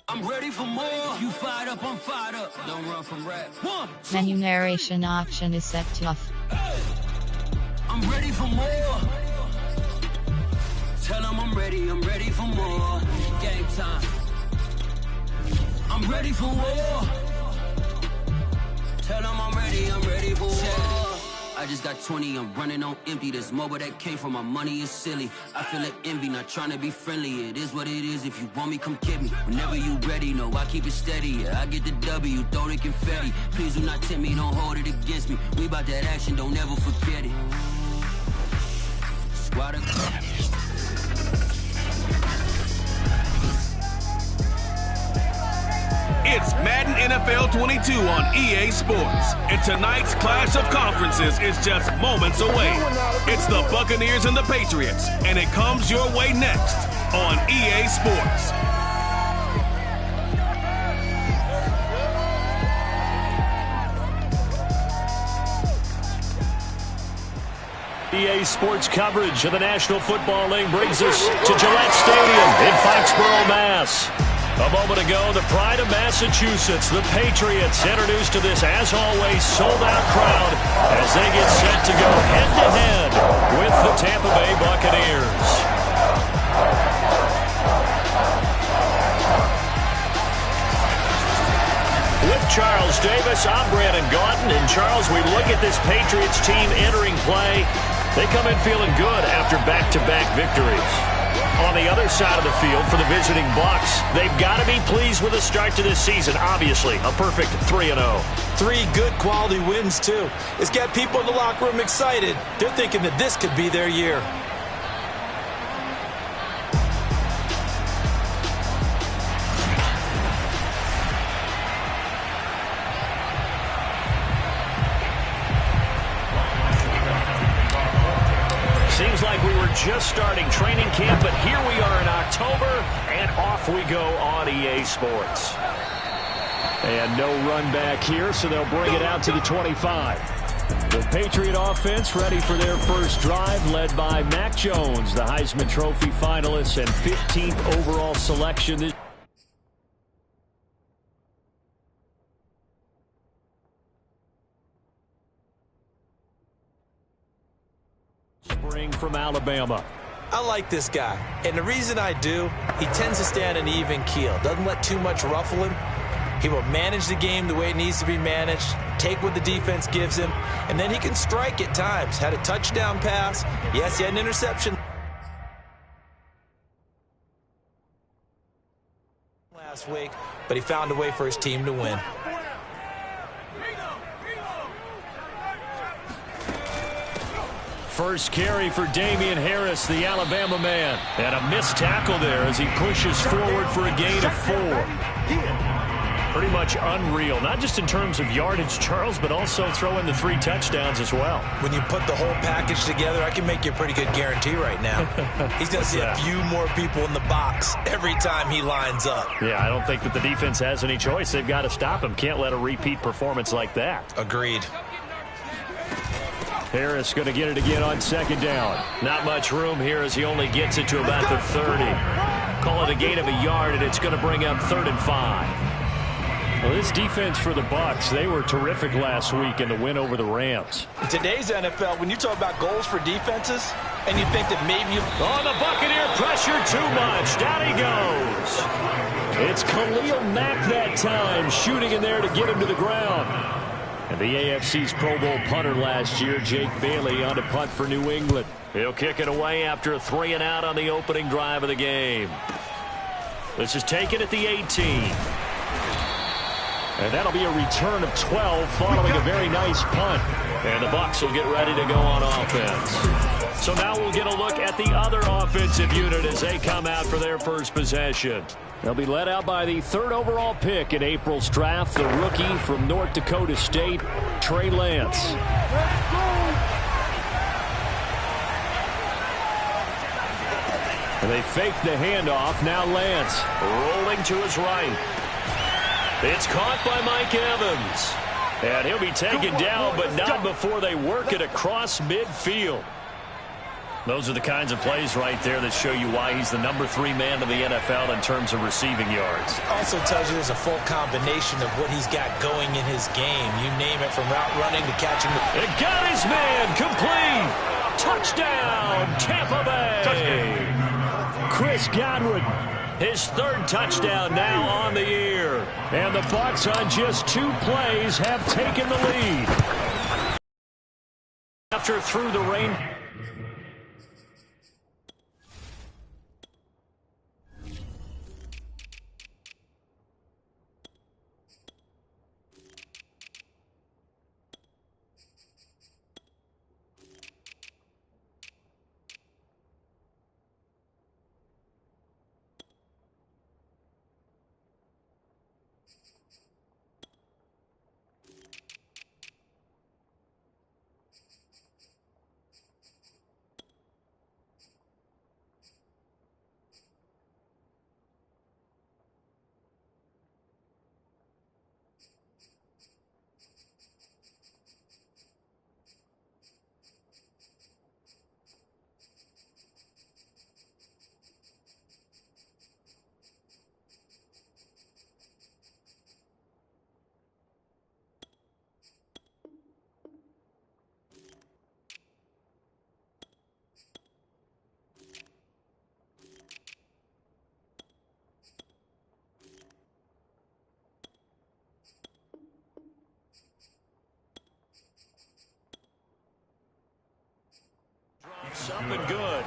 I'm ready for more. You fired up, I'm fired up. Don't run from rap. Menu narration option is set to off. I'm ready for more. Tell them I'm ready for more. Game time. I'm ready for war. Tell them I'm ready for war. I just got 20, I'm running on empty. This mobile that came from my money is silly. I feel like envy, not trying to be friendly. It is what it is, if you want me, come get me. Whenever you ready, no, I keep it steady. Yeah, I get the W, throw the confetti. Please do not tempt me, don't hold it against me. We about that action, don't ever forget it. Squad of... It's Madden NFL 22 on EA Sports, and tonight's clash of conferences is just moments away. It's the Buccaneers and the Patriots, and it comes your way next on EA Sports. EA Sports coverage of the National Football League brings us to Gillette Stadium in Foxborough, Mass. A moment ago, the pride of Massachusetts, the Patriots, introduced to this, as always, sold-out crowd as they get set to go head-to-head with the Tampa Bay Buccaneers. With Charles Davis, I'm Brandon Gaudin. And Charles, we look at this Patriots team entering play. They come in feeling good after back-to-back victories. On the other side of the field for the visiting Bucs, they've got to be pleased with the start to this season. Obviously, a perfect 3-0. 3 good quality wins, too. It's got people in the locker room excited. They're thinking that this could be their year. Seems like we were just starting training camp, but here we are in October, and off we go on EA Sports. And no run back here, so they'll bring it out to the 25. The Patriot offense ready for their first drive, led by Mac Jones, the Heisman Trophy finalist and 15th overall selection this spring from Alabama. I like this guy, and the reason I do, he tends to stay on an even keel. Doesn't let too much ruffle him. He will manage the game the way it needs to be managed, take what the defense gives him, and then he can strike at times. Had a touchdown pass. Yes, he had an interception last week, but he found a way for his team to win. First carry for Damian Harris, the Alabama man. And a missed tackle there as he pushes forward for a gain of 4. Pretty much unreal, not just in terms of yardage, Charles, but also throw in the 3 touchdowns as well. When you put the whole package together, I can make you a pretty good guarantee right now. He's going to see a few more people in the box every time he lines up. Yeah, I don't think that the defense has any choice. They've got to stop him. Can't let a repeat performance like that. Agreed. Harris going to get it again on second down. Not much room here as he only gets it to about the 30. Call it a gain of a yard, and it's going to bring up 3rd and 5. Well, this defense for the Bucs, they were terrific last week in the win over the Rams. In today's NFL, when you talk about goals for defenses, and you think that maybe... Oh, the Buccaneer pressure too much. Down he goes. It's Khalil Mack that time, shooting in there to get him to the ground. And the AFC's Pro Bowl punter last year, Jake Bailey, on to punt for New England. He'll kick it away after a 3-and-out on the opening drive of the game. This is taken at the 18. And that'll be a return of 12 following a very nice punt. And the Bucs will get ready to go on offense. So now we'll get a look at the other offensive unit as they come out for their first possession. They'll be led out by the 3rd overall pick in April's draft, the rookie from North Dakota State, Trey Lance. And they fake the handoff. Now Lance rolling to his right. It's caught by Mike Evans. And he'll be taken down, but not before they work it across midfield. Those are the kinds of plays right there that show you why he's the #3 man of the NFL in terms of receiving yards. Also tells you there's a full combination of what he's got going in his game. You name it, from route running to catching the... It got his man complete. Touchdown, Tampa Bay. Touchdown. Chris Godwin, his 3rd touchdown now on the year. And the Bucs on just 2 plays have taken the lead. After through the rain... Something good.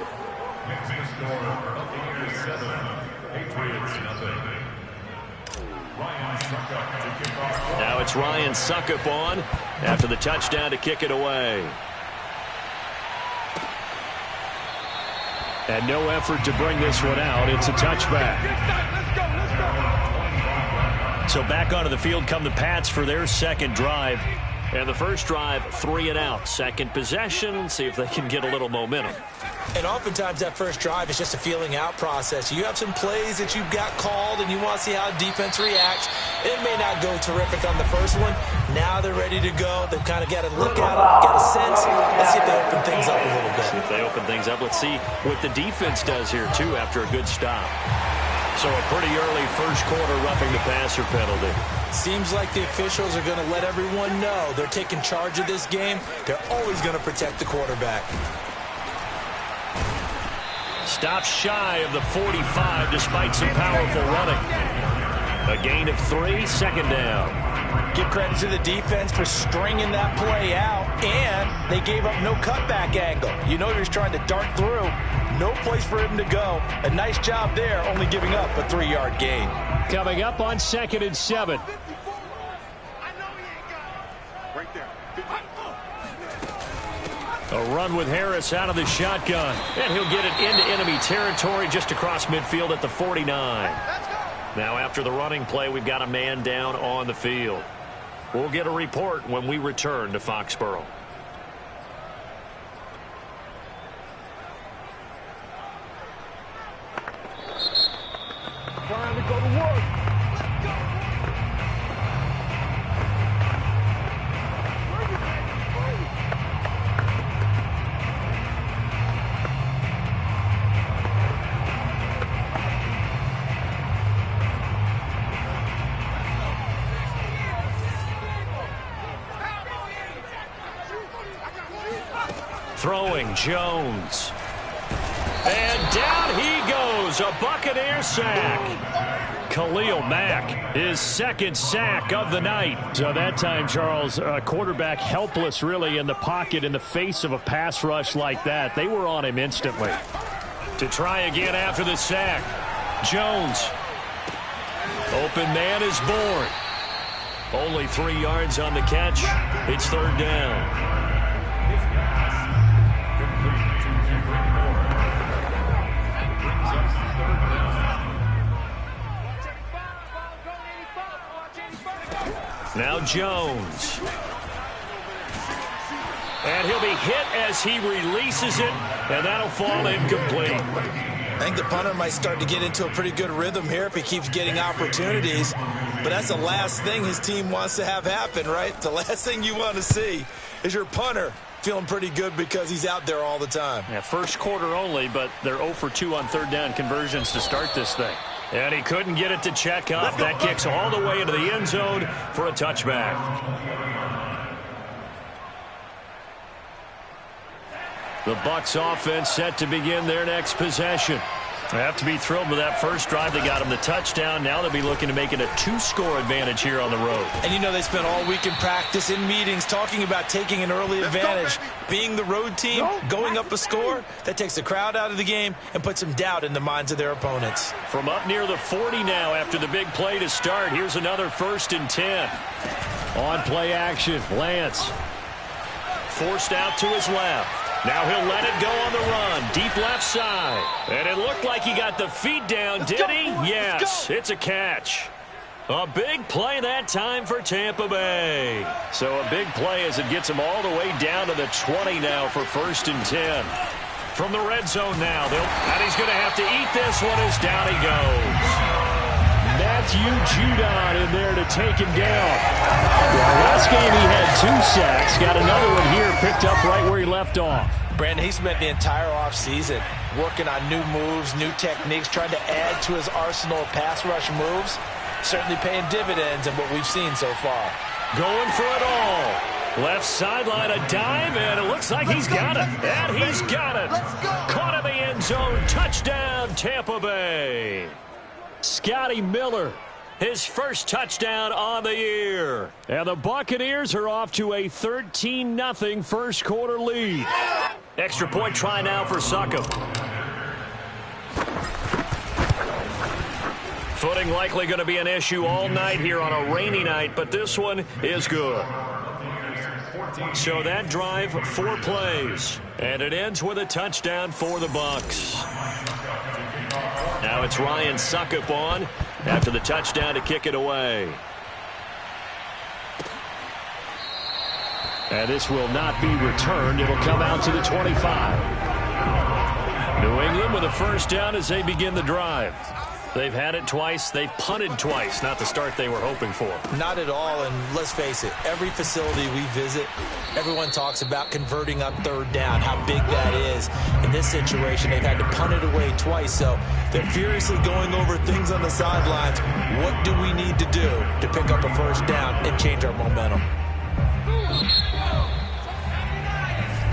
Now it's Ryan Suckup on after the touchdown to kick it away. And no effort to bring this one out. It's a touchback. So back onto the field come the Pats for their 2nd drive. And the first drive, 3 and out. Second possession, see if they can get a little momentum. And oftentimes that first drive is just a feeling out process. You have some plays that you've got called and you want to see how defense reacts. It may not go terrific on the first one. Now they're ready to go. They've kind of got to look at it, got a sense. Let's see if they open things up a little bit. See if they open things up. Let's see what the defense does here, too, after a good stop. So a pretty early first quarter roughing the passer penalty. Seems like the officials are going to let everyone know they're taking charge of this game. They're always going to protect the quarterback. Stops shy of the 45 despite some powerful running. A gain of 3, 2nd down. Give credit to the defense for stringing that play out, and they gave up no cutback angle. You know you're trying to dart through. No place for him to go. A nice job there, only giving up a 3-yard gain. Coming up on 2nd and 7. A run with Harris out of the shotgun. And he'll get it into enemy territory just across midfield at the 49. Now after the running play, we've got a man down on the field. We'll get a report when we return to Foxborough. Trying to go to work. Throwing Jones. And down he goes. A Buccaneer sack. Khalil Mack, his 2nd sack of the night. So that time, Charles, a quarterback helpless really in the pocket in the face of a pass rush like that. They were on him instantly. To try again after the sack. Jones. Open man is born. Only 3 yards on the catch. It's 3rd down. Now Jones. And he'll be hit as he releases it, and that'll fall incomplete. I think the punter might start to get into a pretty good rhythm here if he keeps getting opportunities. But that's the last thing his team wants to have happen, right? The last thing you want to see is your punter feeling pretty good because he's out there all the time. Yeah, first quarter only, but they're 0 for 2 on third down conversions to start this thing. And he couldn't get it to check up. That kicks all the way into the end zone for a touchback. The Bucs offense set to begin their next possession. They have to be thrilled with that first drive. They got him the touchdown. Now they'll be looking to make it a 2-score advantage here on the road. And you know they spent all week in practice, in meetings, talking about taking an early advantage. Being the road team, going up a score, that takes the crowd out of the game and puts some doubt in the minds of their opponents. From up near the 40 now after the big play to start. Here's another 1st and 10. On play action, Lance. Forced out to his left. Now he'll let it go on the run. Deep left side. And it looked like he got the feet down, did he? Yes, it's a catch. A big play that time for Tampa Bay. So a big play as it gets him all the way down to the 20 now for 1st and 10. From the red zone now. And he's going to have to eat this one as down he goes. Matthew Judon in there to take him down. Last game he had 2 sacks. Got another one here picked up right where he left off. Brandon, he spent the entire offseason working on new moves, new techniques, trying to add to his arsenal of pass rush moves. Certainly paying dividends in what we've seen so far. Going for it all. Left sideline, a dive, and it looks like he's got it. And he's got it. Caught in the end zone. Touchdown, Tampa Bay. Scotty Miller, his first touchdown on the year. And the Buccaneers are off to a 13-0 first quarter lead. Extra point try now for Succop. Footing likely going to be an issue all night here on a rainy night, but this one is good. So that drive, 4 plays. And it ends with a touchdown for the Bucs. Now it's Ryan Succop on after the touchdown to kick it away. And this will not be returned. It'll come out to the 25. New England with a first down as they begin the drive. They've had it twice. They've punted twice. Not the start they were hoping for. Not at all, and let's face it, every facility we visit, everyone talks about converting on third down, how big that is. In this situation, they've had to punt it away twice, so they're furiously going over things on the sidelines. What do we need to do to pick up a first down and change our momentum?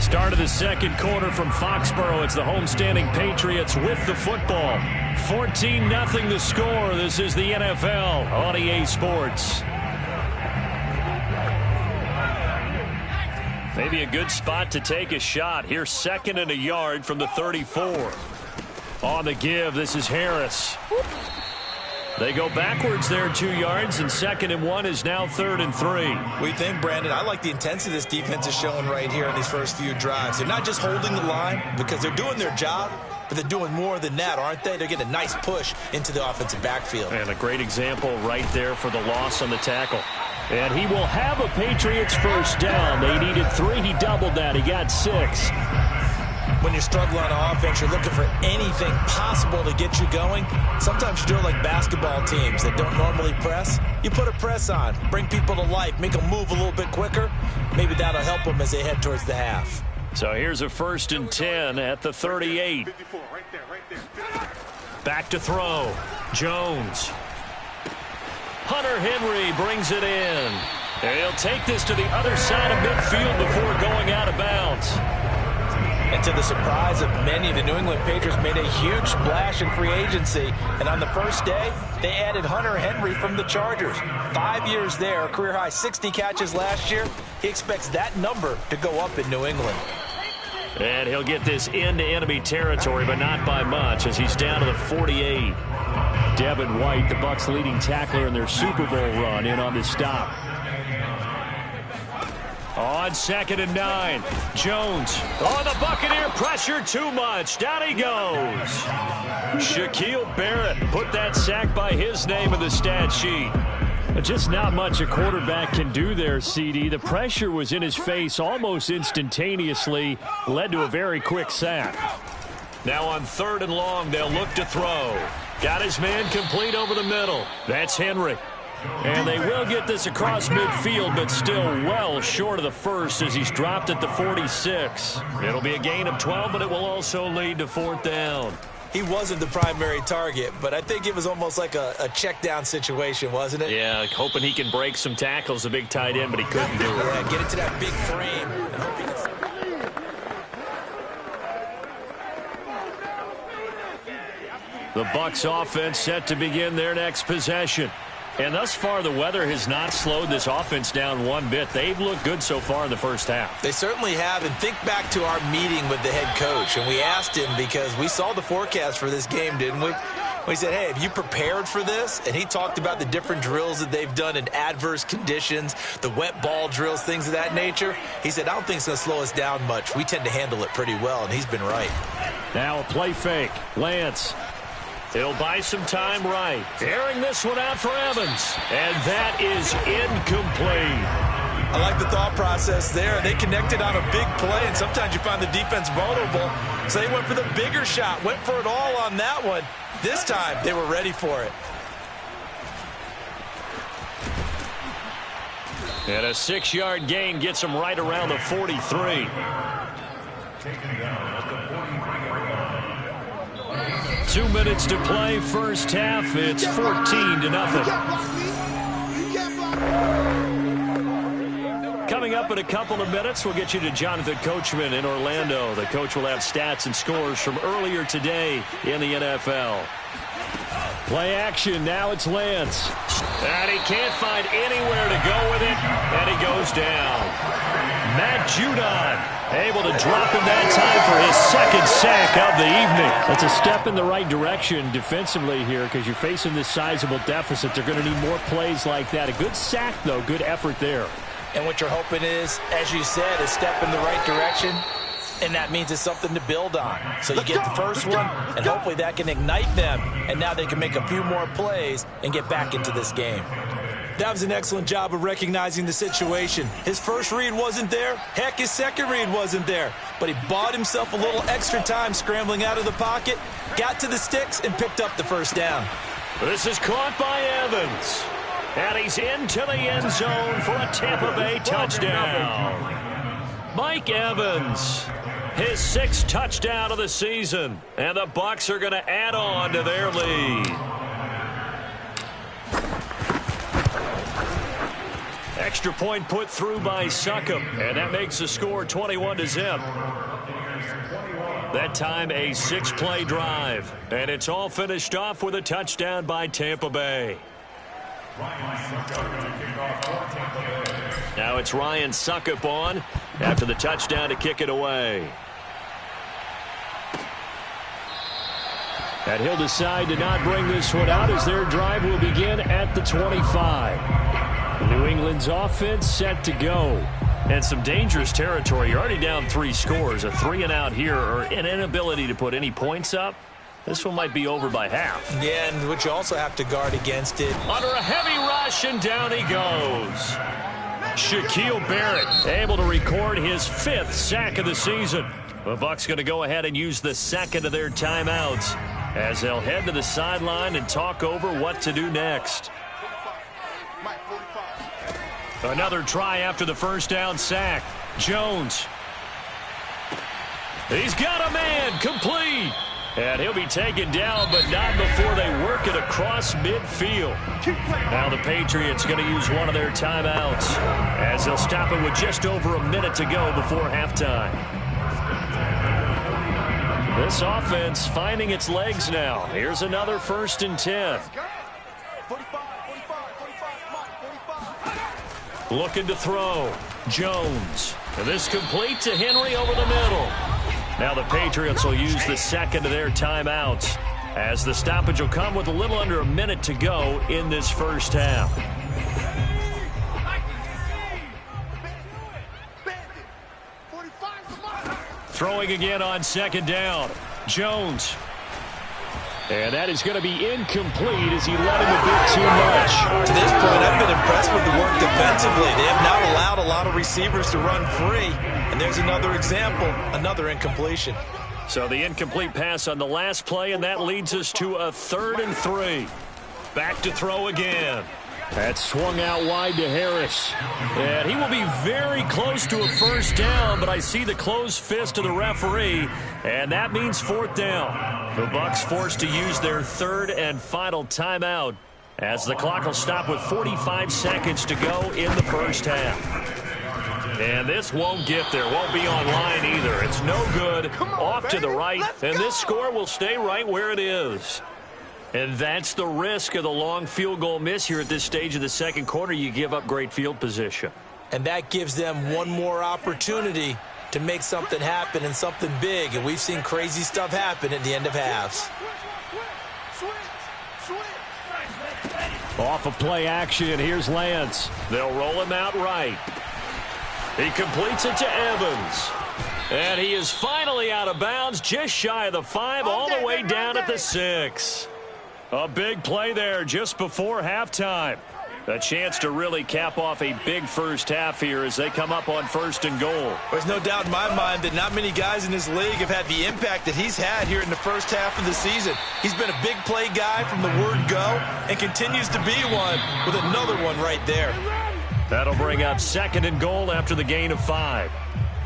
Start of the second quarter from Foxborough. It's the homestanding Patriots with the football. 14-0 the score. This is the NFL on EA Sports. Maybe a good spot to take a shot. Here, 2nd and a yard from the 34. On the give, this is Harris. They go backwards there 2 yards, and 2nd and 1 is now 3rd and 3. What do you think, Brandon? I like the intensity this defense is showing right here in these first few drives. They're not just holding the line because they're doing their job, but they're doing more than that, aren't they? They're getting a nice push into the offensive backfield. And a great example right there for the loss on the tackle. And he will have a Patriots first down. They needed 3. He doubled that. He got 6. When you're struggling on offense, you're looking for anything possible to get you going. Sometimes you do it like basketball teams that don't normally press. You put a press on, bring people to life, make them move a little bit quicker. Maybe that'll help them as they head towards the half. So here's a 1st and 10 at the 38. Back to throw. Jones. Hunter Henry brings it in. And he'll take this to the other side of midfield before going out of bounds. And to the surprise of many, the New England Patriots made a huge splash in free agency. And on the first day, they added Hunter Henry from the Chargers. 5 years there, a career-high 60 catches last year. He expects that number to go up in New England. And he'll get this into enemy territory, but not by much, as he's down to the 48. Devin White, the Bucs' leading tackler in their Super Bowl run, in on this stop. On 2nd and 9, Jones. Oh, the Buccaneer pressure too much. Down he goes. Shaquille Barrett put that sack by his name in the stat sheet. Just not much a quarterback can do there, CD. The pressure was in his face almost instantaneously, led to a very quick sack. Now on 3rd and long, they'll look to throw. Got his man complete over the middle. That's Henry. And they will get this across midfield, but still well short of the first as he's dropped at the 46. It'll be a gain of 12, but it will also lead to 4th down. He wasn't the primary target, but I think it was almost like a check down situation, wasn't it? Yeah, hoping he can break some tackles, a big tight end, but he couldn't do it. Yeah, get it to that big frame. And hope he can... The Bucs offense set to begin their next possession. And thus far, the weather has not slowed this offense down one bit. They've looked good so far in the first half. They certainly have. And think back to our meeting with the head coach. And we asked him, because we saw the forecast for this game, didn't we? We said, hey, have you prepared for this? And he talked about the different drills that they've done in adverse conditions, the wet ball drills, things of that nature. He said, I don't think it's going to slow us down much. We tend to handle it pretty well, and he's been right. Now a play fake. Lance. He'll buy some time right. Airing this one out for Evans. And that is incomplete. I like the thought process there. They connected on a big play, and sometimes you find the defense vulnerable. So they went for the bigger shot, went for it all on that one. This time, they were ready for it. And a 6-yard gain gets him right around the 43. 2 minutes to play, first half. It's 14-0. Coming up in a couple of minutes, we'll get you to Jonathan Coachman in Orlando. The coach will have stats and scores from earlier today in the NFL. Play action, now it's Lance. And he can't find anywhere to go with it, and he goes down. Matt Judon able to drop him that time for his second sack of the evening. That's a step in the right direction defensively here, because you're facing this sizable deficit. They're going to need more plays like that. A good sack, though. Good effort there. And what you're hoping is, as you said, a step in the right direction, and that means it's something to build on. So you get the first one, and hopefully that can ignite them, and now they can make a few more plays and get back into this game. That was an excellent job of recognizing the situation. His first read wasn't there. Heck, his second read wasn't there. But he bought himself a little extra time scrambling out of the pocket, got to the sticks, and picked up the first down. This is caught by Evans. And he's into the end zone for a Tampa Bay touchdown. Mike Evans, his 6th touchdown of the season. And the Bucs are going to add on to their lead. Extra point put through by Succop, and that makes the score 21-0. That time a 6-play drive, and it's all finished off with a touchdown by Tampa Bay. Now it's Ryan Succop on after the touchdown to kick it away. And he'll decide to not bring this one out as their drive will begin at the 25. New England's offense set to go. And some dangerous territory. You're already down 3 scores. A 3-and-out here, or an inability to put any points up. This one might be over by half. Yeah, and what you also have to guard against it. Under a heavy rush, and down he goes. Shaquille Barrett able to record his 5th sack of the season. The Bucs going to go ahead and use the second of their timeouts as they'll head to the sideline and talk over what to do next. Another try after the first down sack. Jones. He's got a man, complete. And he'll be taken down, but not before they work it across midfield. Now the Patriots going to use one of their timeouts as they'll stop it with just over a minute to go before halftime. This offense finding its legs now. Here's another 1st and 10. Looking to throw. Jones. And this complete to Henry over the middle. Now the Patriots will use the second of their timeouts as the stoppage will come with a little under a minute to go in this first half. Throwing again on 2nd down. Jones. And that is going to be incomplete as he led him a bit too much. To this point, I've been impressed with the work defensively. They have not allowed a lot of receivers to run free. And there's another example, another incompletion. So the incomplete pass on the last play, and that leads us to a 3rd and 3. Back to throw again. That swung out wide to Harris. And he will be very close to a first down, but I see the closed fist of the referee, and that means fourth down. The Bucs forced to use their third and final timeout as the clock will stop with 45 seconds to go in the first half. And this won't get there. Won't be online either. It's no good. Off to the right, and this score will stay right where it is. And that's the risk of the long field goal miss here at this stage of the second quarter. You give up great field position. And that gives them one more opportunity to make something happen and something big. And we've seen crazy stuff happen at the end of halves. Off of play action, here's Lance. They'll roll him out right. He completes it to Evans. And he is finally out of bounds, just shy of the 5, all the way down at the 6. A big play there just before halftime. A chance to really cap off a big first half here as they come up on 1st and goal. There's no doubt in my mind that not many guys in this league have had the impact that he's had here in the first half of the season. He's been a big play guy from the word go and continues to be one with another one right there. That'll bring up 2nd and goal after the gain of 5.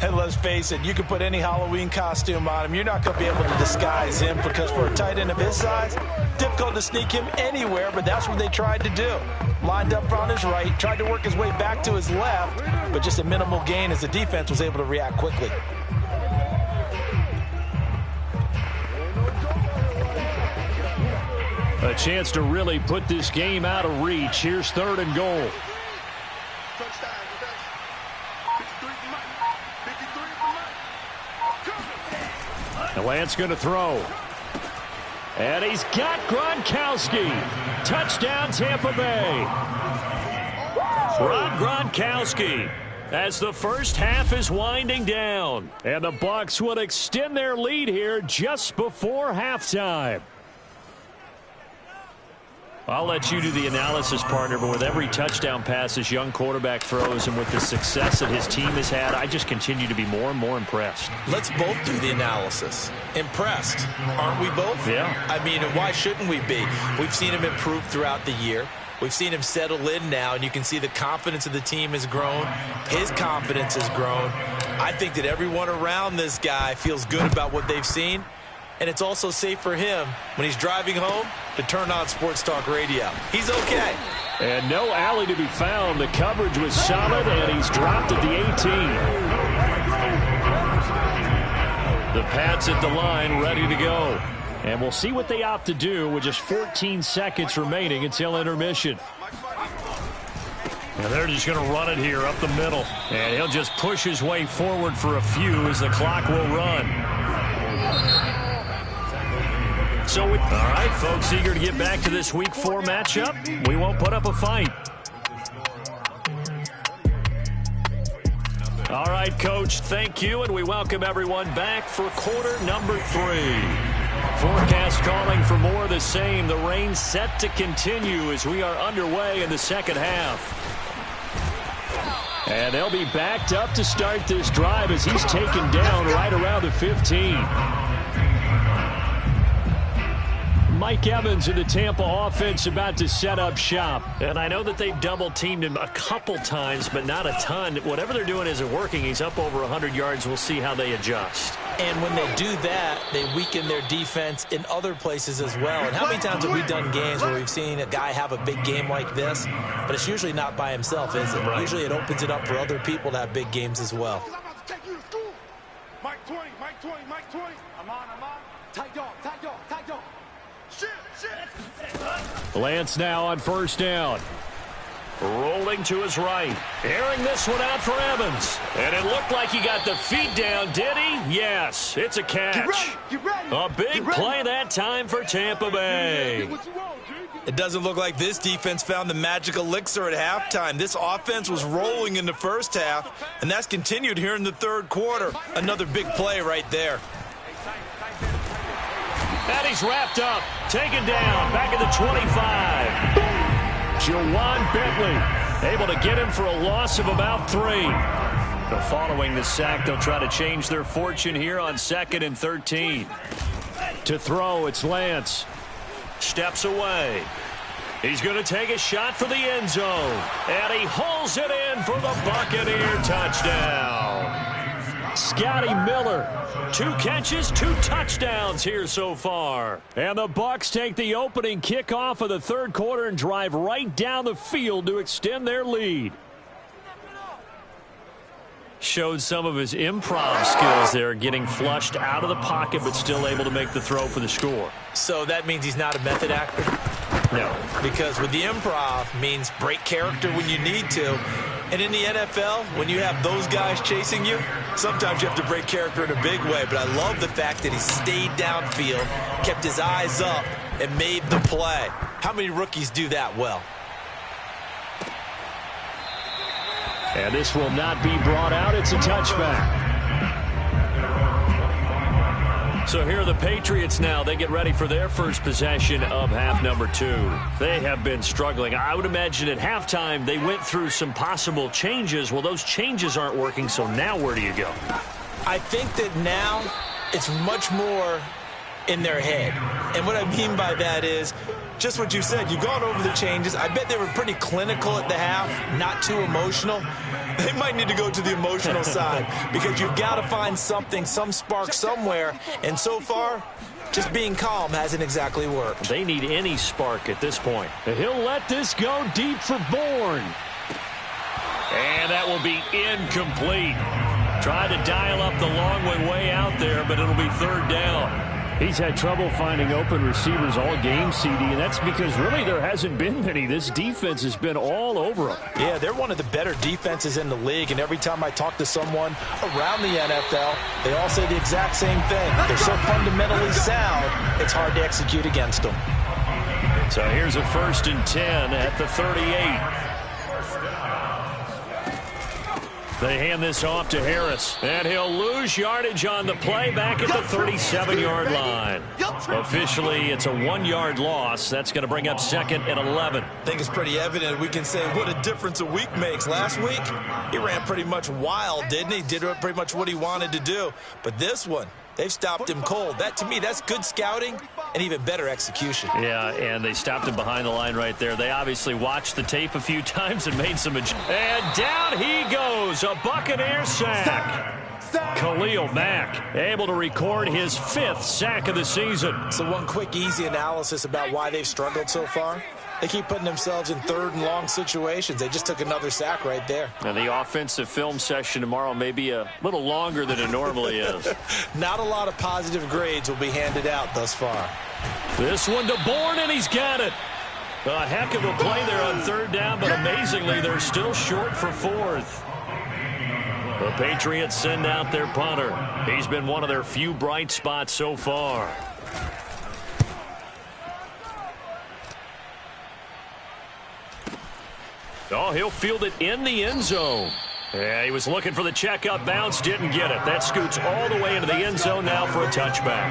And let's face it, you can put any Halloween costume on him. You're not going to be able to disguise him because for a tight end of his size, difficult to sneak him anywhere, but that's what they tried to do. Lined up on his right, tried to work his way back to his left, but just a minimal gain as the defense was able to react quickly. A chance to really put this game out of reach. Here's 3rd and goal. And Lance going to throw. And he's got Gronkowski. Touchdown, Tampa Bay. Rob Gronkowski as the first half is winding down. And the Bucs will extend their lead here just before halftime. I'll let you do the analysis, partner, but with every touchdown pass this young quarterback throws and with the success that his team has had, I just continue to be more and more impressed. Let's both do the analysis. Impressed, aren't we both? Yeah. I mean, why shouldn't we be? We've seen him improve throughout the year. We've seen him settle in now, and you can see the confidence of the team has grown. His confidence has grown. I think that everyone around this guy feels good about what they've seen. And it's also safe for him when he's driving home to turn on Sports Talk Radio. He's okay. And no alley to be found. The coverage was solid, and he's dropped at the 18. The Pats at the line, ready to go. And we'll see what they opt to do with just 14 seconds remaining until intermission. And they're just going to run it here up the middle. And he'll just push his way forward for a few as the clock will run. So, all right, folks, eager to get back to this Week 4 matchup. We won't put up a fight. All right, Coach, thank you, and we welcome everyone back for quarter number 3. Forecast calling for more of the same. The rain set to continue as we are underway in the second half. And they'll be backed up to start this drive as he's taken down right around the 15. Mike Evans in the Tampa offense about to set up shop. And I know that they've double-teamed him a couple times, but not a ton. Whatever they're doing isn't working. He's up over 100 yards. We'll see how they adjust. And when they do that, they weaken their defense in other places as well. And how many times have we done games where we've seen a guy have a big game like this, but it's usually not by himself, is it? Right. Usually it opens it up for other people to have big games as well. Mike 20, Mike 20, Mike 20. I'm on. Tight dog. Lance now on first down. Rolling to his right. Airing this one out for Evans. And it looked like he got the feet down, did he? Yes, it's a catch. Get ready. A big play that time for Tampa Bay. It doesn't look like this defense found the magic elixir at halftime. This offense was rolling in the first half, and that's continued here in the third quarter. Another big play right there. And he's wrapped up, taken down, back at the 25. Jawan Bentley able to get him for a loss of about 3. But following the sack, they'll try to change their fortune here on 2nd and 13. To throw, it's Lance. Steps away. He's going to take a shot for the end zone. And he hauls it in for the Buccaneer touchdown. Scotty Miller, 2 catches, 2 touchdowns here so far. And the Bucs take the opening kickoff of the third quarter and drive right down the field to extend their lead. Showed some of his improv skills there, getting flushed out of the pocket but still able to make the throw for the score. So that means he's not a method actor? No. Because with the improv means break character when you need to. And in the NFL, when you have those guys chasing you, sometimes you have to break character in a big way. But I love the fact that he stayed downfield, kept his eyes up, and made the play. How many rookies do that well? And this will not be brought out. It's a touchback. So here are the Patriots now. They get ready for their first possession of half number 2. They have been struggling. I would imagine at halftime they went through some possible changes. Well, those changes aren't working, so now where do you go? I think that now it's much more in their head. And what I mean by that is just what you said. You've gone over the changes. I bet they were pretty clinical at the half, not too emotional. They might need to go to the emotional side because you've got to find something, some spark somewhere. And so far, just being calm hasn't exactly worked. They need any spark at this point. He'll let this go deep for Bourne. And that will be incomplete. Tried to dial up the long one way out there, but it'll be third down. He's had trouble finding open receivers all game, CD, and that's because really there hasn't been many. This defense has been all over them. Yeah, they're one of the better defenses in the league, and every time I talk to someone around the NFL, they all say the exact same thing. They're so fundamentally sound, it's hard to execute against them. So here's a 1st and 10 at the 38. They hand this off to Harris, and he'll lose yardage on the play back at the 37-yard line. Officially, it's a 1-yard loss. That's going to bring up 2nd and 11. I think it's pretty evident. We can say what a difference a week makes. Last week, he ran pretty much wild, didn't he? Did pretty much what he wanted to do. But this one, they've stopped him cold. That, to me, that's good scouting and even better execution. Yeah, and they stopped him behind the line right there. They obviously watched the tape a few times and made some adjustments. And down he goes, a Buccaneer sack. Khalil Mack able to record his 5th sack of the season. So one quick, easy analysis about why they've struggled so far. They keep putting themselves in 3rd and long situations. They just took another sack right there. And the offensive film session tomorrow may be a little longer than it normally is. Not a lot of positive grades will be handed out thus far. This one to Bourne, and he's got it. A heck of a play there on 3rd down, but amazingly, they're still short for 4th. The Patriots send out their punter. He's been one of their few bright spots so far. Oh, he'll field it in the end zone. Yeah, he was looking for the checkup bounce, didn't get it. That scoots all the way into the end zone now for a touchback.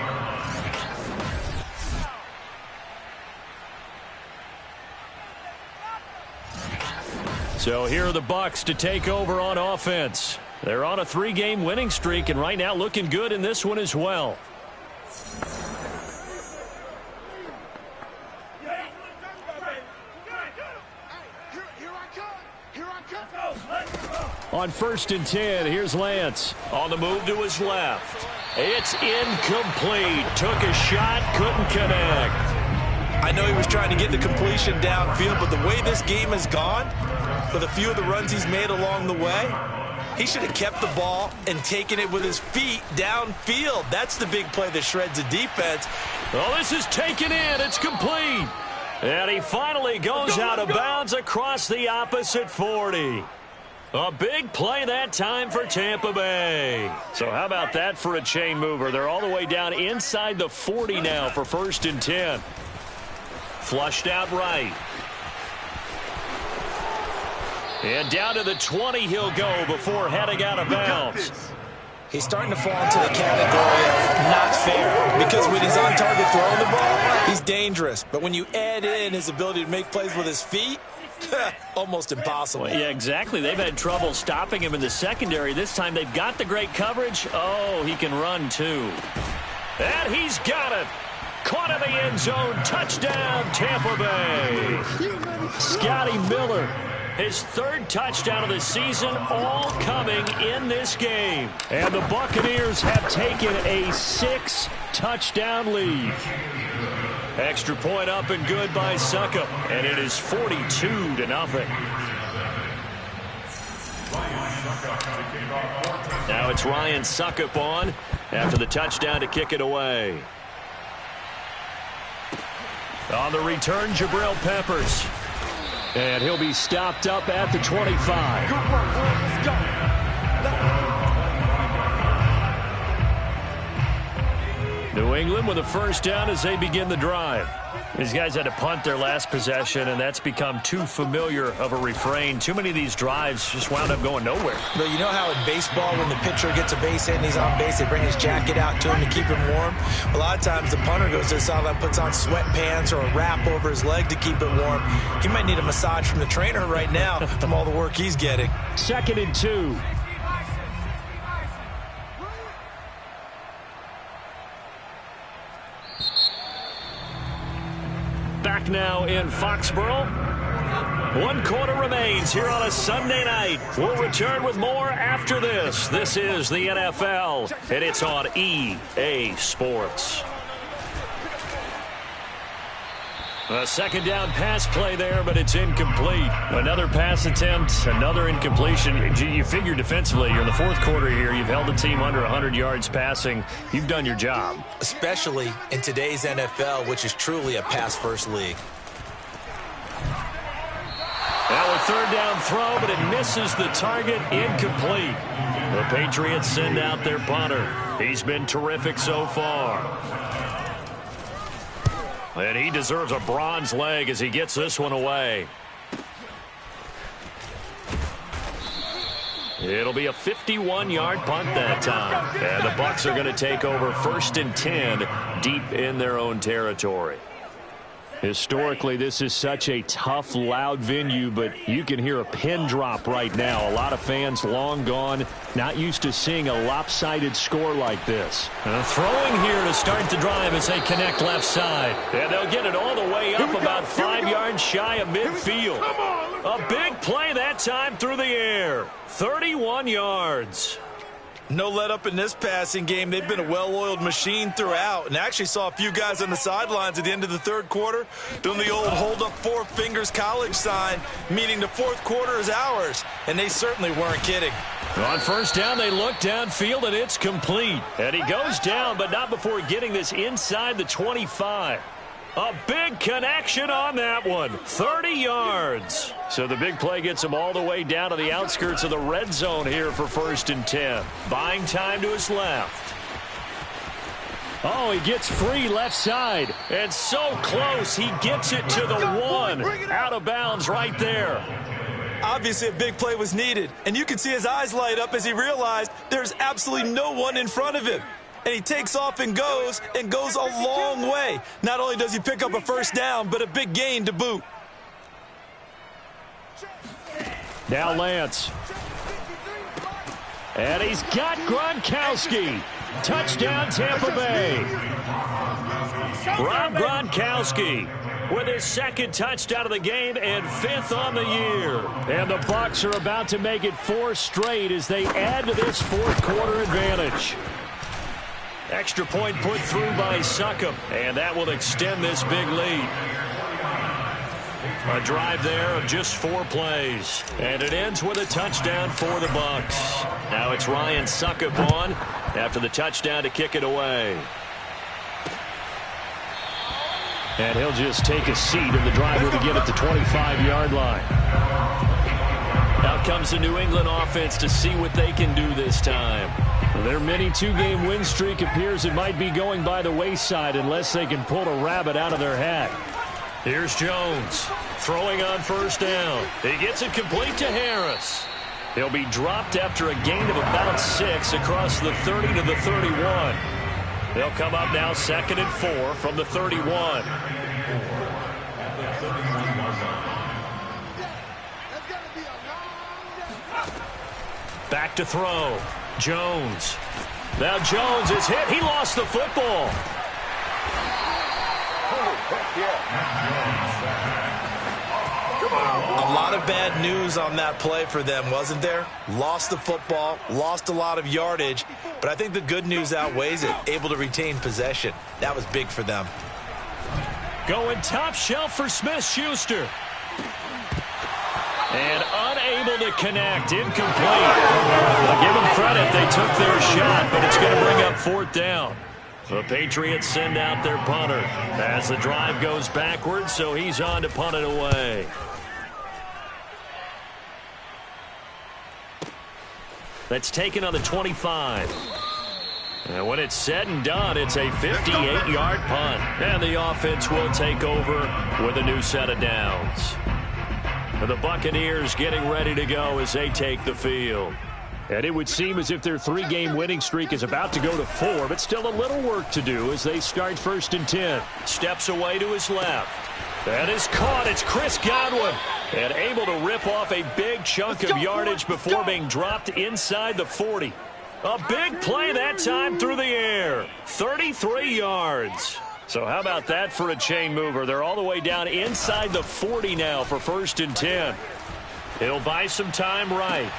So here are the Bucs to take over on offense. They're on a 3-game winning streak, and right now looking good in this one as well. On 1st and 10, here's Lance. On the move to his left. It's incomplete. Took a shot, couldn't connect. I know he was trying to get the completion downfield, but the way this game has gone, with a few of the runs he's made along the way, he should have kept the ball and taken it with his feet downfield. That's the big play that shreds the defense. Well, this is taken in. It's complete. And he finally goes out of bounds across the opposite 40. A big play that time for Tampa Bay. So how about that for a chain mover? They're all the way down inside the 40 now for 1st and 10. Flushed out right. And down to the 20 he'll go before heading out of bounds. He's starting to fall into the category of not fair, because when he's on target throwing the ball, he's dangerous. But when you add in his ability to make plays with his feet, almost impossible. Well, yeah, exactly. They've had trouble stopping him in the secondary. This time they've got the great coverage. Oh, he can run too. And he's got it. Caught in the end zone. Touchdown, Tampa Bay. Scotty Miller, his third touchdown of the season, all coming in this game. And the Buccaneers have taken a 6-touchdown lead. Extra point up and good by Succop, and it is 42-0. Now it's Ryan Succop on after the touchdown to kick it away. On the return, Jabril Peppers. And he'll be stopped up at the 25. Good work, boy. Let's go. New England with a first down as they begin the drive. These guys had to punt their last possession, and that's become too familiar of a refrain. Too many of these drives just wound up going nowhere. But you know how in baseball, when the pitcher gets a base hit and he's on base, they bring his jacket out to him to keep him warm? A lot of times the punter goes to the sideline, puts on sweatpants or a wrap over his leg to keep it warm. He might need a massage from the trainer right now from all the work he's getting. 2nd and 2. Back now in Foxborough. 1 quarter remains here on a Sunday night. We'll return with more after this. This is the NFL, and it's on EA Sports. A second down pass play there, but it's incomplete. Another pass attempt, another incompletion. You figure defensively, you're in the 4th quarter here. You've held the team under 100 yards passing. You've done your job. Especially in today's NFL, which is truly a pass-first league. Now a 3rd down throw, but it misses the target. Incomplete. The Patriots send out their punter. He's been terrific so far. And he deserves a bronze leg as he gets this one away. It'll be a 51-yard punt that time. And the Bucs are going to take over 1st and 10 deep in their own territory. Historically, this is such a tough, loud venue, but you can hear a pin drop right now. A lot of fans long gone, not used to seeing a lopsided score like this. Throwing here to start the drive as they connect left side. And they'll get it all the way up about 5 yards shy of midfield. A big play that time through the air. 31 yards. No let up in this passing game. They've been a well-oiled machine throughout, and actually saw a few guys on the sidelines at the end of the 3rd quarter doing the old hold up 4 fingers college sign, meaning the 4th quarter is ours, and they certainly weren't kidding. On 1st down, they look downfield, and it's complete. And he goes down, but not before getting this inside the 25. A big connection on that one. 30 yards. So the big play gets him all the way down to the outskirts of the red zone here for 1st and 10. Buying time to his left. Oh, he gets free left side. And so close, he gets it to the 1. Out of bounds right there. Obviously, a big play was needed. And you can see his eyes light up as he realized there's absolutely no one in front of him. And he takes off and goes a long way. Not only does he pick up a 1st down, but a big gain to boot. Now Lance. And he's got Gronkowski. Touchdown, Tampa Bay. Rob Gronkowski with his 2nd touchdown of the game and 5th on the year. And the Bucs are about to make it 4 straight as they add to this 4th quarter advantage. Extra point put through by Succop, and that will extend this big lead. A drive there of just 4 plays, and it ends with a touchdown for the Bucs. Now it's Ryan Succop on after the touchdown to kick it away. And he'll just take a seat, and the drive will begin at the 25-yard line. Out comes the New England offense to see what they can do this time. Their mini 2-game win streak appears it might be going by the wayside unless they can pull a rabbit out of their hat. Here's Jones throwing on 1st down. He gets it complete to Harris. He'll be dropped after a gain of about 6 across the 30 to the 31. They'll come up now 2nd and 4 from the 31. Back to throw. Jones. Now Jones is hit. He lost the football. lot of bad news on that play for them, wasn't there? Lost the football, lost a lot of yardage, but I think the good news outweighs it. Able to retain possession. That was big for them. Going top shelf for Smith-Schuster. And unable to connect. Incomplete. I'll give them credit. They took their shot, but it's going to bring up 4th down. The Patriots send out their punter as the drive goes backwards, so he's on to punt it away. That's taken on the 25. And when it's said and done, it's a 58-yard punt. And the offense will take over with a new set of downs. And the Buccaneers getting ready to go as they take the field. And it would seem as if their 3-game winning streak is about to go to 4, but still a little work to do as they start 1st and 10. Steps away to his left. That is caught. It's Chris Godwin. And able to rip off a big chunk of yardage before being dropped inside the 40. A big play that time through the air. 33 yards. So how about that for a chain mover? They're all the way down inside the 40 now for 1st and 10. He'll buy some time right.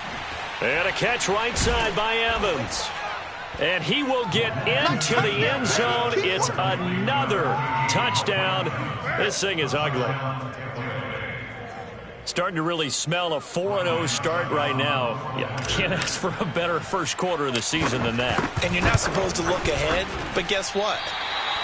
And a catch right side by Evans. And he will get into the end zone. It's another touchdown. This thing is ugly. Starting to really smell a 4-0 start right now. You can't ask for a better first quarter of the season than that. And you're not supposed to look ahead, but guess what?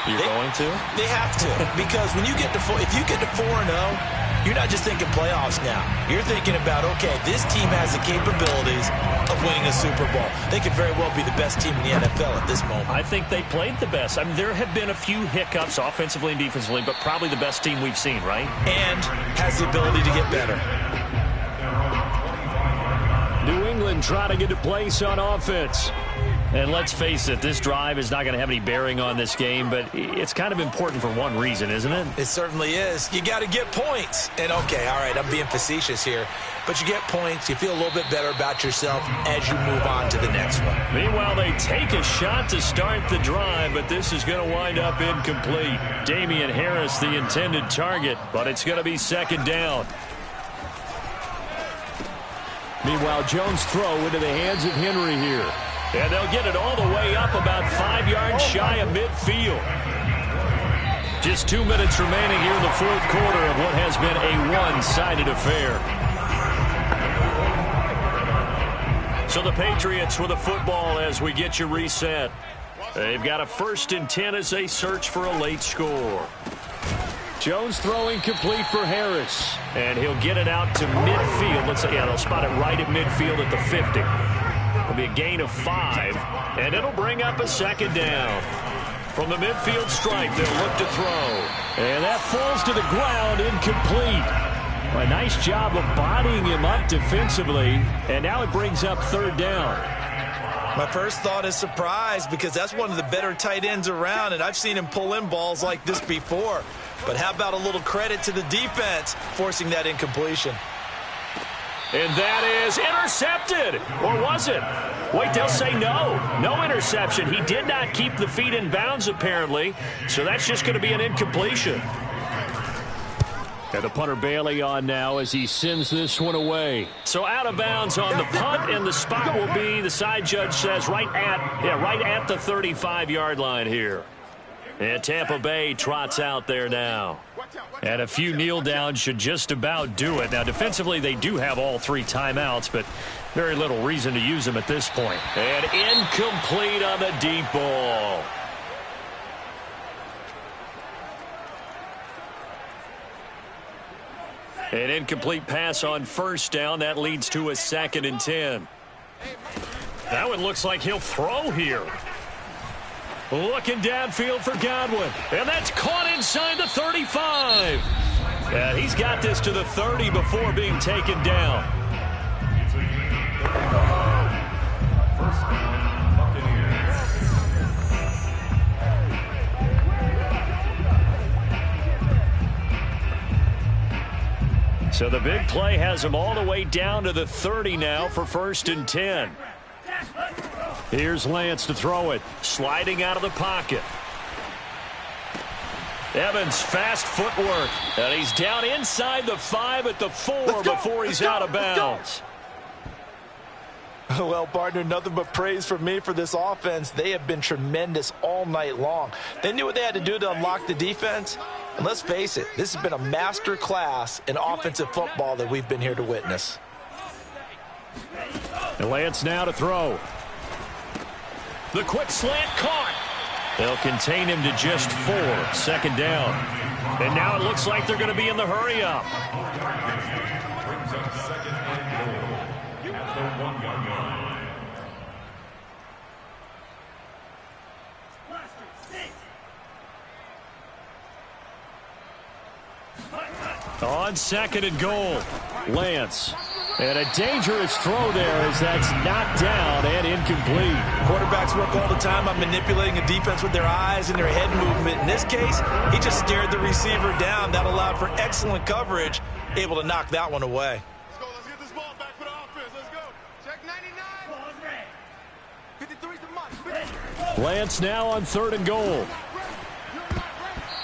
You're going to? They have to. Because when you get to if you get to 4-0, you're not just thinking playoffs now. You're thinking about, okay, this team has the capabilities of winning a Super Bowl. They could very well be the best team in the NFL at this moment. I think they played the best. I mean, there have been a few hiccups offensively and defensively, but probably the best team we've seen, right? And has the ability to get better. New England trying to get a place on offense. And let's face it, this drive is not going to have any bearing on this game, but it's kind of important for one reason, isn't it? It certainly is. You got to get points. And, okay, all right, I'm being facetious here. But you get points, you feel a little bit better about yourself as you move on to the next one. Meanwhile, they take a shot to start the drive, but this is going to wind up incomplete. Damian Harris, the intended target, but it's going to be 2nd down. Meanwhile, Jones' throw into the hands of Henry here. And they'll get it all the way up about 5 yards shy of midfield. Just 2 minutes remaining here in the 4th quarter of what has been a one-sided affair. So the Patriots with the football as we get you reset. They've got a 1st and 10 as they search for a late score. Jones throwing complete for Harris. And he'll get it out to midfield. Let's say, yeah, they'll spot it right at midfield at the 50. It'll be a gain of 5, and it'll bring up a 2nd down. From the midfield stripe, they'll look to throw. And that falls to the ground, incomplete. A nice job of bodying him up defensively, and now it brings up 3rd down. My first thought is surprise because that's one of the better tight ends around, and I've seen him pull in balls like this before. But how about a little credit to the defense forcing that incompletion? And that is intercepted. Or was it? Wait, they'll say no. No interception. He did not keep the feet in bounds, apparently. So that's just going to be an incompletion. And the punter Bailey on now as he sends this one away. So out of bounds on the punt, and the spot will be, the side judge says, right at the 35-yard line here. And Tampa Bay trots out there now. And a few kneel downs should just about do it. Now, defensively, they do have all 3 timeouts, but very little reason to use them at this point. And incomplete on the deep ball. An incomplete pass on 1st down. That leads to a 2nd and 10. That one looks like he'll throw here. Looking downfield for Godwin. And that's caught inside the 35. Yeah, he's got this to the 30 before being taken down. So the big play has him all the way down to the 30 now for 1st and 10. Here's Lance to throw it. Sliding out of the pocket. Evans, fast footwork. And he's down inside the 5 at the 4 before he's out of bounds. Well, partner, nothing but praise from me for this offense. They have been tremendous all night long. They knew what they had to do to unlock the defense. And let's face it, this has been a master class in offensive football that we've been here to witness. And Lance now to throw. The quick slant caught. They'll contain him to just 4. 2nd down. And now it looks like they're going to be in the hurry-up. On 2nd and goal, Lance. And a dangerous throw there as that's knocked down and incomplete. Quarterbacks work all the time on manipulating a defense with their eyes and their head movement. In this case, he just stared the receiver down. That allowed for excellent coverage, able to knock that one away. Let's go. Let's get this ball back for the offense. Let's go. Check 99. 53's the mark. Lance now on 3rd and goal.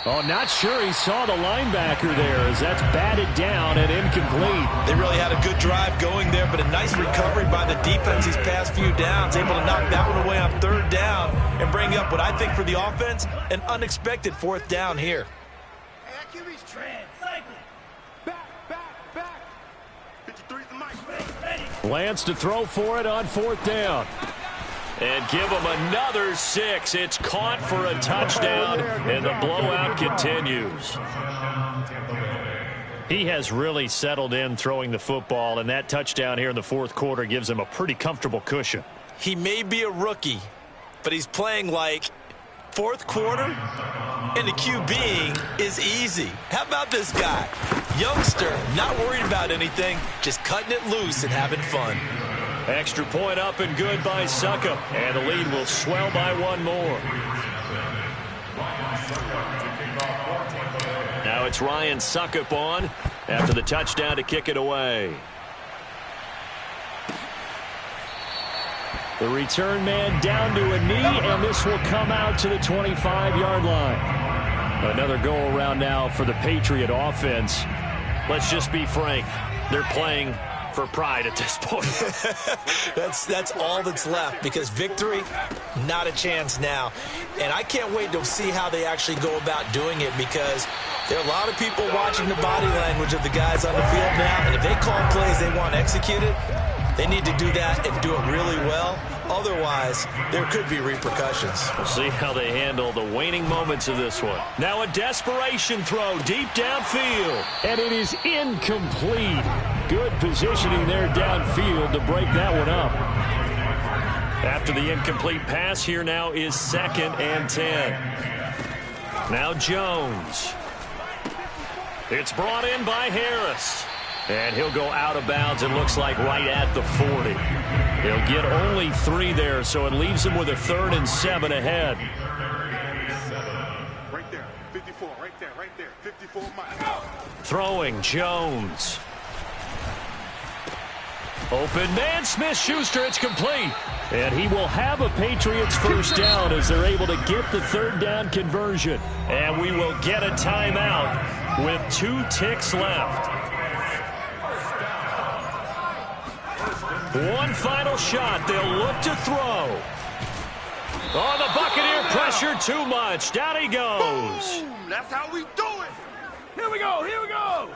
Oh, not sure he saw the linebacker there as that's batted down and incomplete. They really had a good drive going there, but a nice recovery by the defense these past few downs, able to knock that one away on 3rd down and bring up what I think for the offense, an unexpected 4th down here. Hey, that QB's cycle. Back. 53's the mic. Lance to throw for it on 4th down. And give him another 6. It's caught for a touchdown, and the blowout continues. He has really settled in throwing the football, and that touchdown here in the 4th quarter gives him a pretty comfortable cushion. He may be a rookie, but he's playing like 4th quarter, and the QBing is easy. How about this guy? Youngster, not worried about anything, just cutting it loose and having fun. Extra point up and good by Succop. And the lead will swell by 1 more. Now it's Ryan Succop on after the touchdown to kick it away. The return man down to a knee, and this will come out to the 25-yard line. Another go-around now for the Patriot offense. Let's just be frank. They're playing for pride at this point. That's all that's left, because victory, not a chance now. And I can't wait to see how they actually go about doing it, because there are a lot of people watching the body language of the guys on the field now, and if they call plays they want executed, they need to do that and do it really well. Otherwise, there could be repercussions. We'll see how they handle the waning moments of this one. Now a desperation throw deep downfield, and it is incomplete. Good positioning there downfield to break that one up. After the incomplete pass, here now is 2nd and 10. Now Jones. It's brought in by Harris. And he'll go out of bounds, it looks like, right at the 40. He'll get only 3 there, so it leaves him with a 3rd and 7 ahead. Right there. 54. Right there. 54 miles. Throwing Jones. Open man, Smith-Schuster, it's complete. And he will have a Patriots 1st down as they're able to get the 3rd down conversion. And we will get a timeout with 2 ticks left. One final shot. They'll look to throw. Oh, the Buccaneer pressure too much. Down he goes. Boom. That's how we do it. Here we go.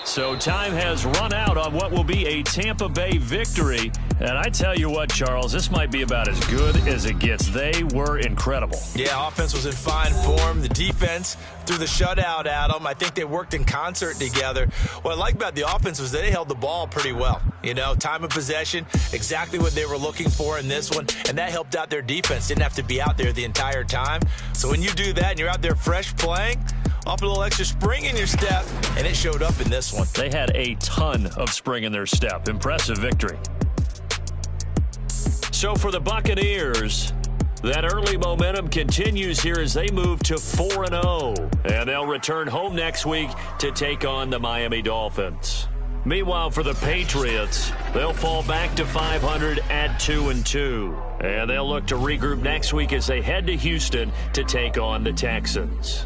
So time has run out on what will be a Tampa Bay victory. And I tell you what, Charles, this might be about as good as it gets. They were incredible. Yeah, offense was in fine form. The defense threw the shutout at them. I think they worked in concert together. What I like about the offense was they held the ball pretty well. You know, time of possession, exactly what they were looking for in this one. And that helped out their defense. Didn't have to be out there the entire time. So when you do that and you're out there fresh playing, off a little extra spring in your step, and it showed up in this one. They had a ton of spring in their step. Impressive victory. So for the Buccaneers, that early momentum continues here as they move to 4-0. And they'll return home next week to take on the Miami Dolphins. Meanwhile, for the Patriots, they'll fall back to 500 at 2-2. And they'll look to regroup next week as they head to Houston to take on the Texans.